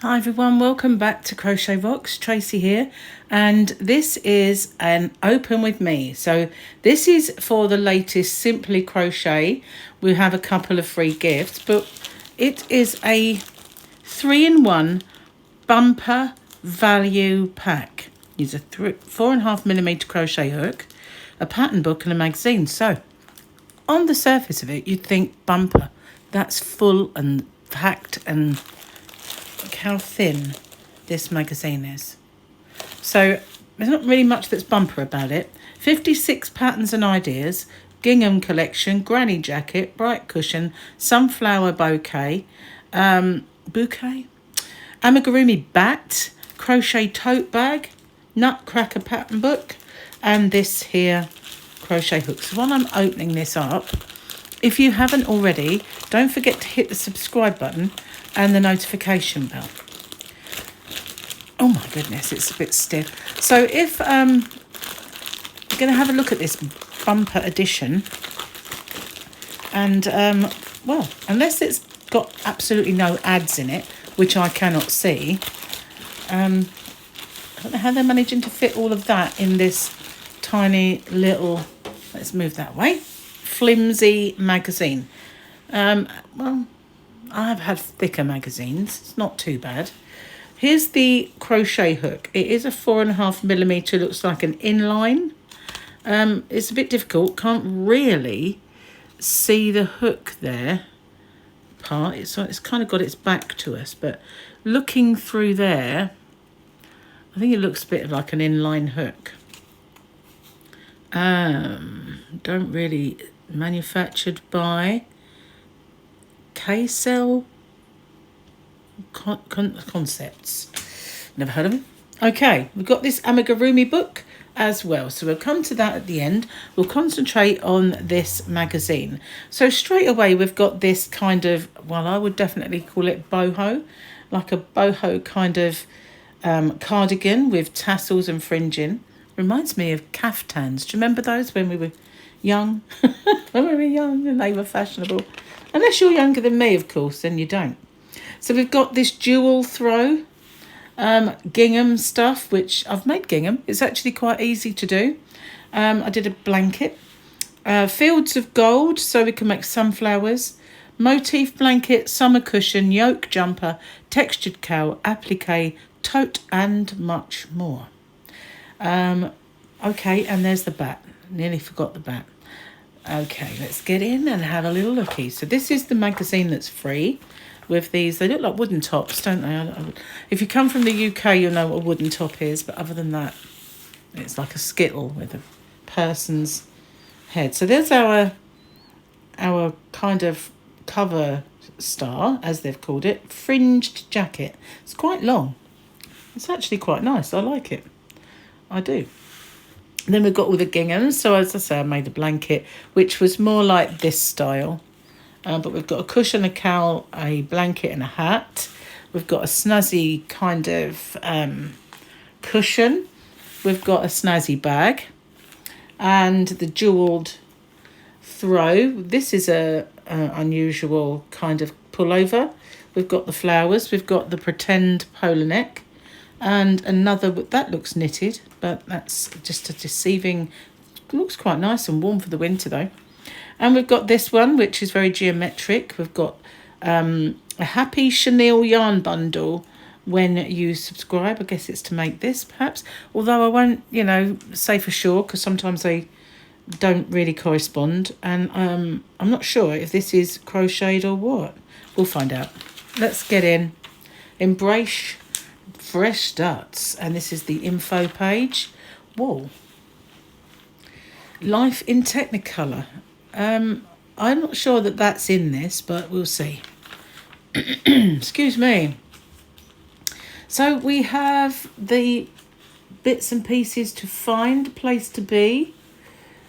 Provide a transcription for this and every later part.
Hi everyone, welcome back to Crochet Rocks. Tracy here, and this is an open with me. So this is for the latest Simply Crochet. We have a couple of free gifts, but it is a 3-in-1 bumper value pack. Use a 4.5mm crochet hook, a pattern book and a magazine. So on the surface of it, you'd think bumper. That's full and packed, and look how thin this magazine is. So there's not really much that's bumper about it. 56 patterns and ideas, gingham collection, granny jacket, bright cushion, sunflower bouquet, amigurumi bat, crochet tote bag, nutcracker pattern book, and this here crochet hook. So while I'm opening this up, if you haven't already, don't forget to hit the subscribe button and the notification bell. Oh my goodness, it's a bit stiff. So if I'm going to have a look at this bumper edition, and well, unless it's got absolutely no ads in it, which I cannot see, I don't know how they're managing to fit all of that in this tiny little, let's move that way, flimsy magazine. Well, I've had thicker magazines. It's not too bad. Here's the crochet hook. It is a 4.5mm, looks like an inline. It's a bit difficult. Can't really see the hook there part. It's kind of got its back to us, but looking through there, I think it looks a bit like an inline hook. Don't really, manufactured by K-Cell Concepts. Never heard of them. Okay, we've got this amigurumi book as well, so we'll come to that at the end. We'll concentrate on this magazine. So straight away we've got this kind of, well, I would definitely call it boho, like a boho kind of cardigan with tassels and fringing. Reminds me of caftans. Do you remember those when we were young? When we were young and they were fashionable. Unless you're younger than me, of course, then you don't. So we've got this dual throw gingham stuff, which I've made gingham. It's actually quite easy to do. I did a blanket. Fields of gold, so we can make sunflowers. Motif blanket, summer cushion, yoke jumper, textured cowl, applique, tote, and much more. Okay, and there's the bat. Nearly forgot the bat. Okay, let's get in and have a little looky. So this is the magazine that's free with these. They look like wooden tops, don't they? If you come from the UK, you'll know what a wooden top is. But other than that, it's like a skittle with a person's head. So there's our kind of cover star, as they've called it. Fringed jacket. It's quite long. It's actually quite nice. I like it. I do. And then we've got all the ginghams. So as I say, I made a blanket, which was more like this style. But we've got a cushion, a cowl, a blanket and a hat. We've got a snazzy kind of cushion. We've got a snazzy bag. And the jewelled throw. This is a unusual kind of pullover. We've got the flowers. We've got the pretend polar neck. And another, that looks knitted, but that's just a deceiving, looks quite nice and warm for the winter though. And we've got this one, which is very geometric. We've got a happy chenille yarn bundle when you subscribe. I guess it's to make this perhaps, although I won't, say for sure, because sometimes they don't really correspond. And I'm not sure if this is crocheted or what. We'll find out. Let's get in. Embrace fresh starts, and this is the info page. Whoa. Life in Technicolor. I'm not sure that that's in this, but we'll see. Excuse me. So we have the bits and pieces to find, place to be.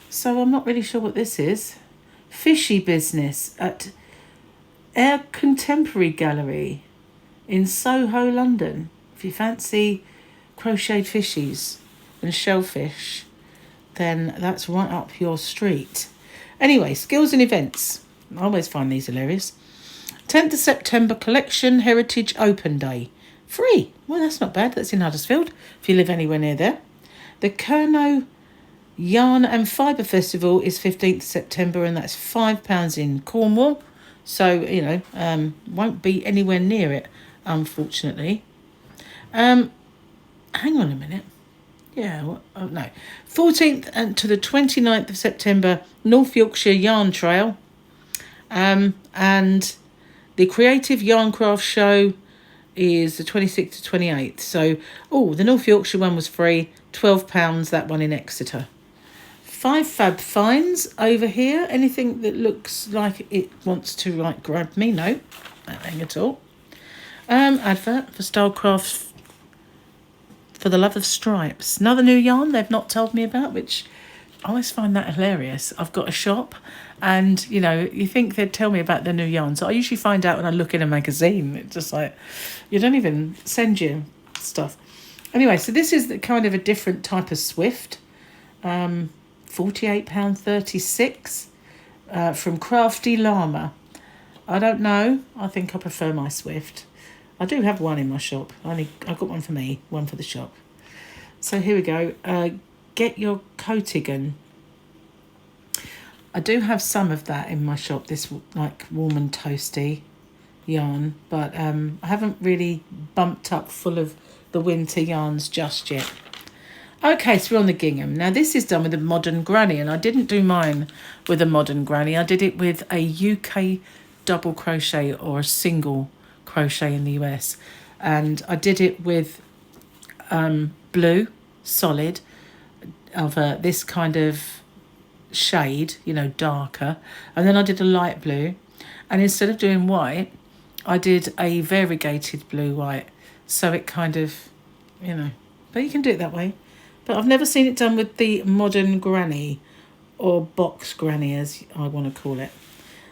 So I'm not really sure what this is. Fishy business at Air Contemporary Gallery in Soho, London. If you fancy crocheted fishies and shellfish, then that's right up your street. Anyway, skills and events. I always find these hilarious. 10th of September collection heritage open day. Free. Well, that's not bad. That's in Huddersfield, if you live anywhere near there. The Kerno Yarn and Fibre Festival is 15th September, and that's £5 in Cornwall. So, you know, won't be anywhere near it, unfortunately. Hang on a minute. Yeah, oh, no. 14th and to the 29th of September, North Yorkshire Yarn Trail. And the Creative Yarn Craft Show is the 26th to 28th. So, the North Yorkshire one was free, £12, that one in Exeter. 5 fab finds over here. Anything that looks like it wants to like grab me? No, nothing at all. Advert for Stylecraft for the Love of Stripes. Another new yarn they've not told me about, which I always find that hilarious. I've got a shop and, you know, you think they'd tell me about their new yarns. I usually find out when I look in a magazine. It's just like, you don't even send you stuff. Anyway, so this is the kind of a different type of Swift. £48.36 from Crafty Llama. I don't know. I think I prefer my Swift. I do have one in my shop. I've got one for me, one for the shop. So here we go. Get your coatigan. I do have some of that in my shop, this like warm and toasty yarn, but I haven't really bumped up full of the winter yarns just yet. Okay, so we're on the gingham. Now this is done with a modern granny, and I didn't do mine with a modern granny. I did it with a UK double crochet or a single crochet in the US. And I did it with blue, solid, of this kind of shade, you know, darker. And then I did a light blue. And instead of doing white, I did a variegated blue-white. So it kind of, you know, but you can do it that way. But I've never seen it done with the modern granny or box granny, as I want to call it.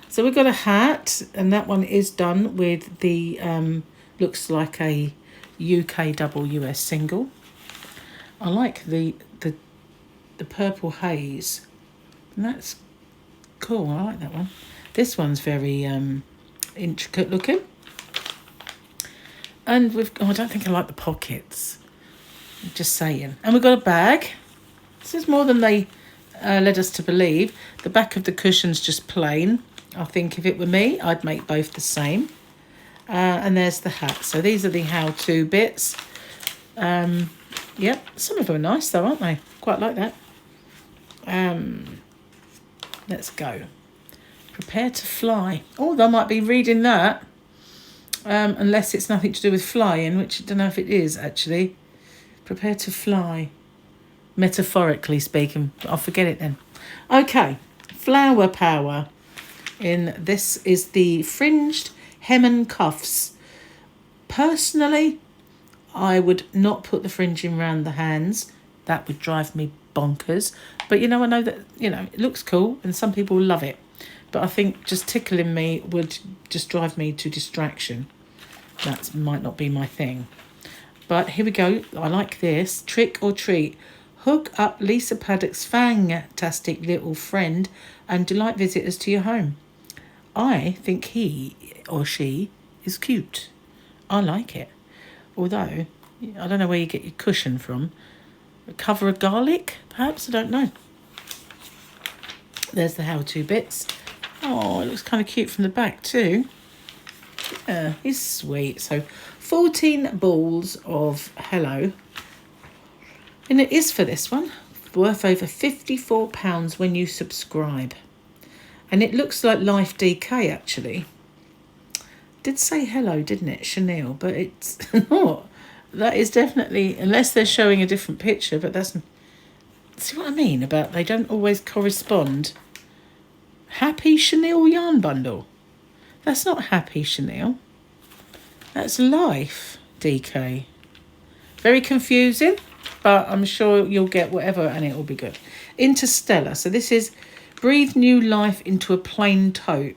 So we've got a hat, and that one is done with the, looks like a UK double US single. I like the purple haze. And that's cool. I like that one. This one's very intricate looking. And I don't think I like the pockets. Just saying. And we've got a bag. This is more than they led us to believe. The back of the cushion's just plain. I think if it were me, I'd make both the same. And there's the hat. So these are the how-to bits. Yep, some of them are nice though, aren't they? Quite like that. Let's go. Prepare to fly. Oh, they might be reading that. Unless it's nothing to do with flying, which I don't know if it is actually. Prepare to fly. Metaphorically speaking. I'll forget it then. Okay. Flower power. This is the fringed hem and cuffs. Personally, I would not put the fringing around the hands. That would drive me bonkers. But, you know, I know that, you know, it looks cool and some people love it. But I think just tickling me would just drive me to distraction. That might not be my thing. But here we go. I like this. Trick or treat. Hook up Lisa Paddock's fantastic little friend and delight visitors to your home. I think he or she is cute. I like it. Although, I don't know where you get your cushion from. A cover of garlic, perhaps? I don't know. There's the how-to bits. Oh, it looks kind of cute from the back too. Yeah, he's sweet. So 14 balls of hello. And it is for this one. Worth over £54 when you subscribe. And it looks like Life DK actually. Did say hello, didn't it? Chanel, but it's not. That is definitely, unless they're showing a different picture, but that's, see what I mean about they don't always correspond. Happy Chanel yarn bundle. That's not Happy Chanel. That's Life DK. Very confusing, but I'm sure you'll get whatever and it will be good. Interstellar. So this is breathe new life into a plain tote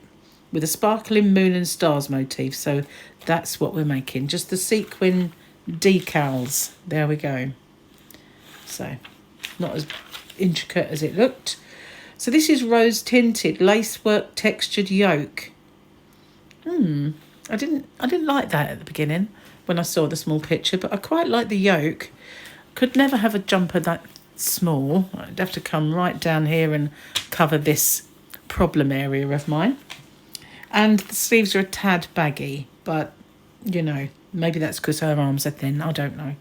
with a sparkling moon and stars motif. So that's what we're making. Just the sequin decals. There we go. So not as intricate as it looked. So this is rose tinted lacework textured yoke. I didn't like that at the beginning, when I saw the small picture, but I quite like the yoke. Could never have a jumper that small. I'd have to come right down here and cover this problem area of mine. And the sleeves are a tad baggy, but, you know, maybe that's because her arms are thin. I don't know.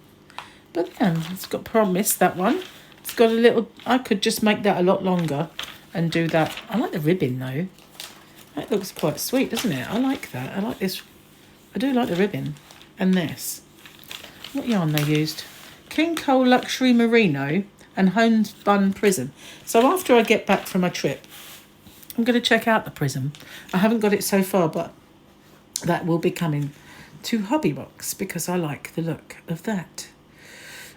But yeah, it's got promise, that one. It's got a little... I could just make that a lot longer and do that. I like the ribbon, though. That looks quite sweet, doesn't it? I like that. I like this. I do like the ribbon. And this. What yarn they used? King Cole Luxury Merino and Homespun Prism. So after I get back from my trip, I'm going to check out the prism. I haven't got it so far, but that will be coming to Hobby Box because I like the look of that.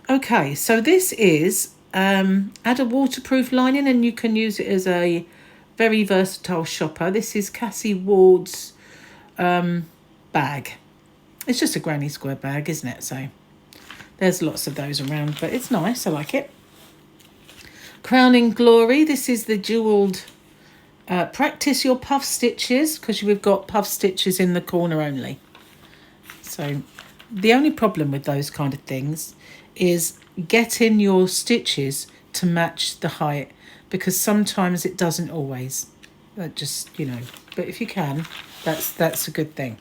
Okay, so this is add a waterproof lining, and you can use it as a very versatile shopper. This is Cassie Ward's bag. It's just a granny square bag, isn't it? So there's lots of those around, but it's nice. I like it. Crowning Glory. This is the jewelled practice your puff stitches, because we've got puff stitches in the corner only. So the only problem with those kind of things is getting your stitches to match the height, because sometimes it doesn't always. That just, you know, but if you can, that's a good thing.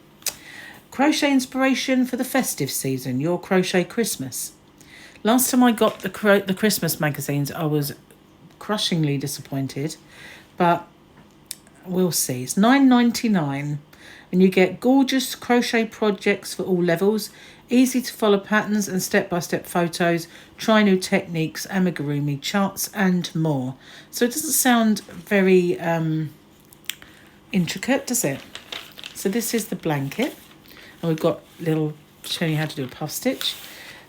Crochet inspiration for the festive season, your Crochet Christmas. Last time I got the Christmas magazines, I was crushingly disappointed, but we'll see. It's $9.99, and you get gorgeous crochet projects for all levels, easy to follow patterns and step-by-step photos, try new techniques, amigurumi charts and more. So it doesn't sound very intricate, does it? So this is the blanket, and we've got little showing you how to do a puff stitch.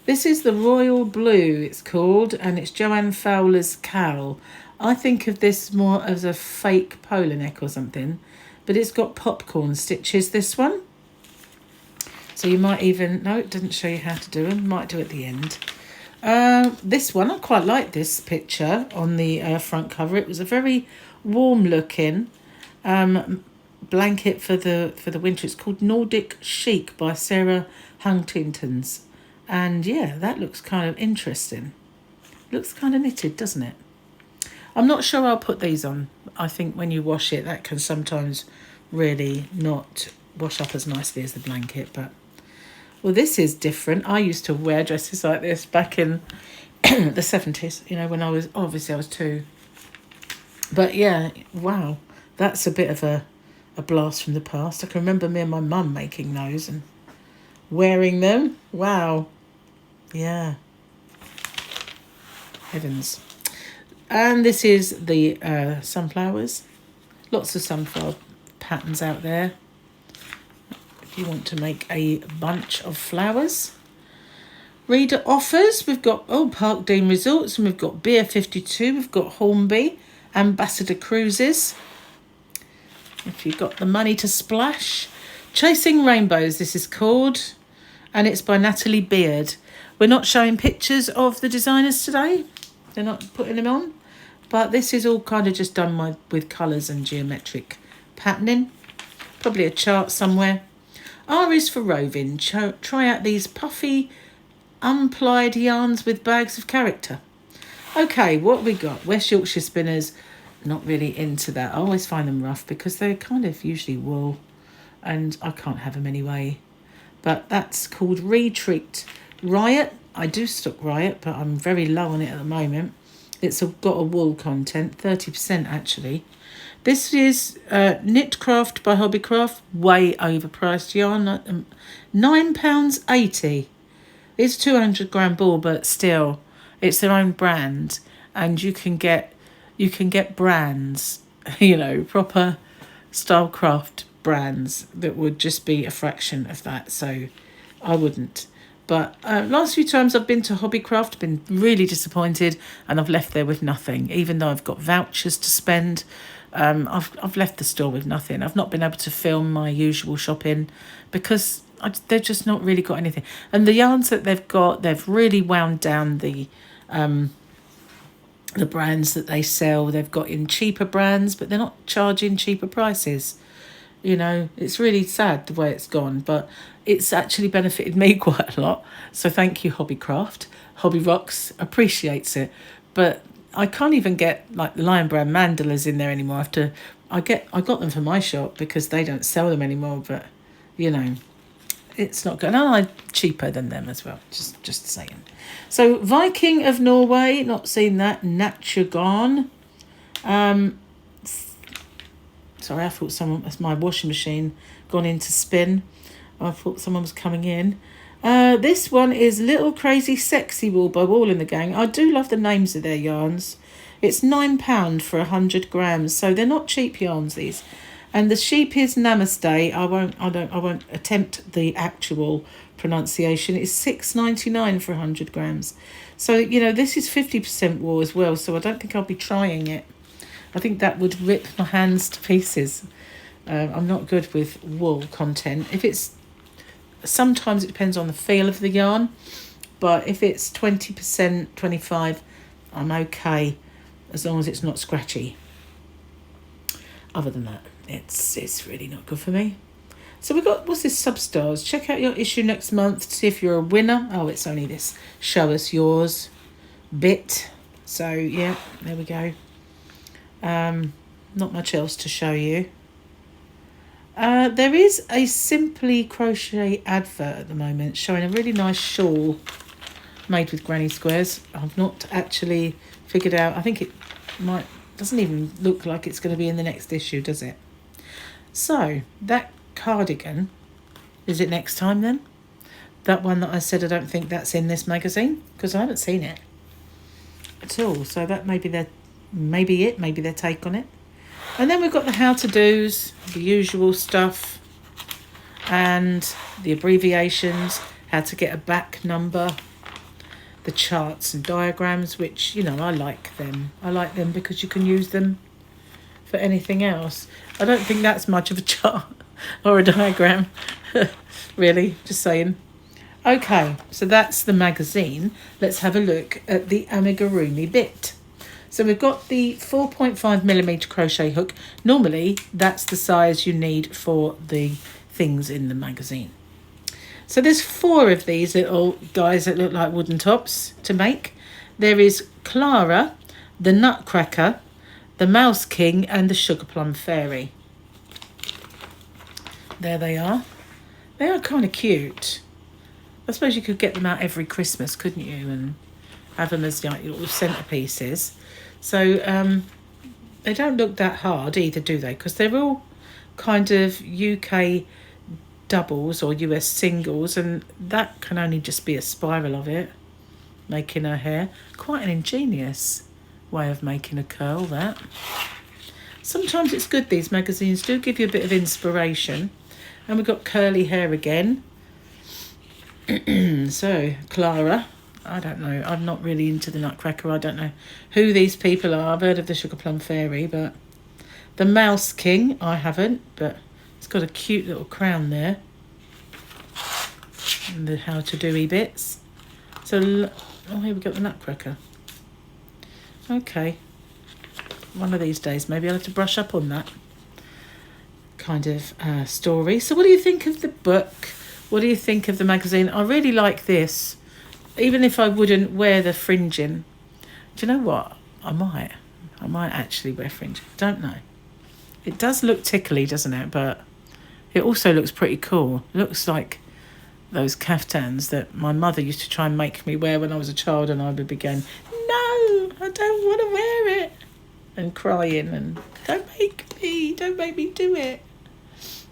This is the Royal Blue, it's called, and it's Joanne Fowler's cowl. I think of this more as a fake polo neck or something, but it's got popcorn stitches, this one. So you might even... No, it doesn't show you how to do them. Might do at the end. This one, I quite like this picture on the front cover. It was a very warm-looking blanket for the winter. It's called Nordic Chic by Sarah Huntingtons. And yeah, that looks kind of interesting. Looks kind of knitted, doesn't it? I'm not sure I'll put these on. I think when you wash it, that can sometimes really not wash up as nicely as the blanket. But, well, this is different. I used to wear dresses like this back in the 70s, you know, when I was, obviously I was 2. But yeah, wow, that's a bit of a blast from the past. I can remember me and my mum making those and wearing them. Wow. Yeah. Heavens. And this is the sunflowers. Lots of sunflower patterns out there if you want to make a bunch of flowers. Reader offers. We've got Park Dean Resorts, and we've got Beer 52. We've got Hornby, Ambassador Cruises. If you've got the money to splash. Chasing Rainbows, this is called, and it's by Natalie Beard. We're not showing pictures of the designers today. They're not putting them on. But this is all kind of just done with colours and geometric patterning. Probably a chart somewhere. R is for roving. Try out these puffy, unplied yarns with bags of character. Okay, what we got? West Yorkshire spinners. Not really into that. I always find them rough because they're kind of usually wool, and I can't have them anyway. But that's called Retreat. Riot. I do stock Riot, but I'm very low on it at the moment. It's got a wool content, 30% actually. This is Knitcraft by Hobbycraft, way overpriced yarn, £9.80. It's 200 gram ball, but still, it's their own brand, and you can get brands, you know, proper Stylecraft brands that would just be a fraction of that. So I wouldn't. But last few times I've been to Hobbycraft, been really disappointed, and I've left there with nothing. Even though I've got vouchers to spend, I've left the store with nothing. I've not been able to film my usual shopping because they've just not really got anything. And the yarns that they've got, they've really wound down the brands that they sell. They've got in cheaper brands, but they're not charging cheaper prices. You know, it's really sad the way it's gone, but it's actually benefited me quite a lot. So thank you, Hobbycraft. Hobby Rocks appreciates it. But I can't even get like the Lion Brand mandalas in there anymore. I got them for my shop because they don't sell them anymore, but you know, it's not good. And I'm cheaper than them as well. Just saying. So Viking of Norway, not seen that. Naturgon. Sorry, I thought that's my washing machine gone into spin. I thought someone was coming in. This one is Little Crazy Sexy Wool by Wool in the Gang. I do love the names of their yarns. It's £9 for 100 grams, so they're not cheap yarns, these. And the sheep is Namaste. I won't attempt the actual pronunciation. It's $6.99 for 100 grams. So, you know, this is 50% wool as well, so I don't think I'll be trying it. I think that would rip my hands to pieces. I'm not good with wool content. Sometimes it depends on the feel of the yarn, but if it's 20%, 25%, I'm okay as long as it's not scratchy. Other than that, it's really not good for me. So we've got, what's this, Substars? Check out your issue next month to see if you're a winner. Oh, it's only this show us yours bit. So yeah, there we go. Not much else to show you. There is a Simply Crochet advert at the moment showing a really nice shawl made with granny squares. I've not actually figured out. I think it doesn't even look like it's going to be in the next issue, does it? So that cardigan, is it next time then? That one that I said I don't think that's in this magazine because I haven't seen it at all. So that maybe their take on it. And then we've got the how-to-dos, the usual stuff, and the abbreviations, how to get a back number, the charts and diagrams, which, you know, I like them. I like them because you can use them for anything else. I don't think that's much of a chart or a diagram, really, just saying. Okay, so that's the magazine. Let's have a look at the amigurumi bit. So we've got the 4.5mm crochet hook. Normally, that's the size you need for the things in the magazine. So there's 4 of these little guys that look like wooden tops to make. There is Clara, the Nutcracker, the Mouse King, and the Sugar Plum Fairy. There they are. They are kind of cute. I suppose you could get them out every Christmas, couldn't you? And have them as like little centerpieces. So they don't look that hard either, do they? Because they're all kind of UK doubles or US singles, and that can only just be a spiral of it, making her hair. Quite an ingenious way of making a curl, that. Sometimes it's good, these magazines do give you a bit of inspiration. And we've got curly hair again. So, Clara. I don't know. I'm not really into the Nutcracker. I don't know who these people are. I've heard of the Sugar Plum Fairy, but the Mouse King, I haven't, but it's got a cute little crown there. And the how-to-do-y bits. So, oh, here we got the Nutcracker. Okay. One of these days, maybe I'll have to brush up on that kind of story. So what do you think of the book? What do you think of the magazine? I really like this. Even if I wouldn't wear the fringing. Do you know what? I might actually wear fringing. Don't know. It does look tickly, doesn't it? But it also looks pretty cool. It looks like those caftans that my mother used to try and make me wear when I was a child, and I would be going, no, I don't want to wear it. And crying and don't make me do it.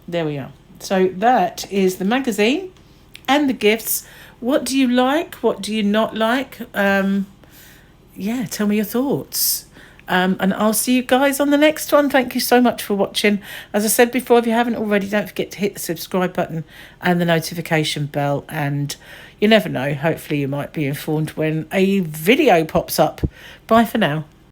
There we are. So that is the magazine and the gifts. What do you like? What do you not like? Yeah, tell me your thoughts. And I'll see you guys on the next one. Thank you so much for watching. As I said before, if you haven't already, don't forget to hit the subscribe button and the notification bell. And you never know, hopefully you might be informed when a video pops up. Bye for now.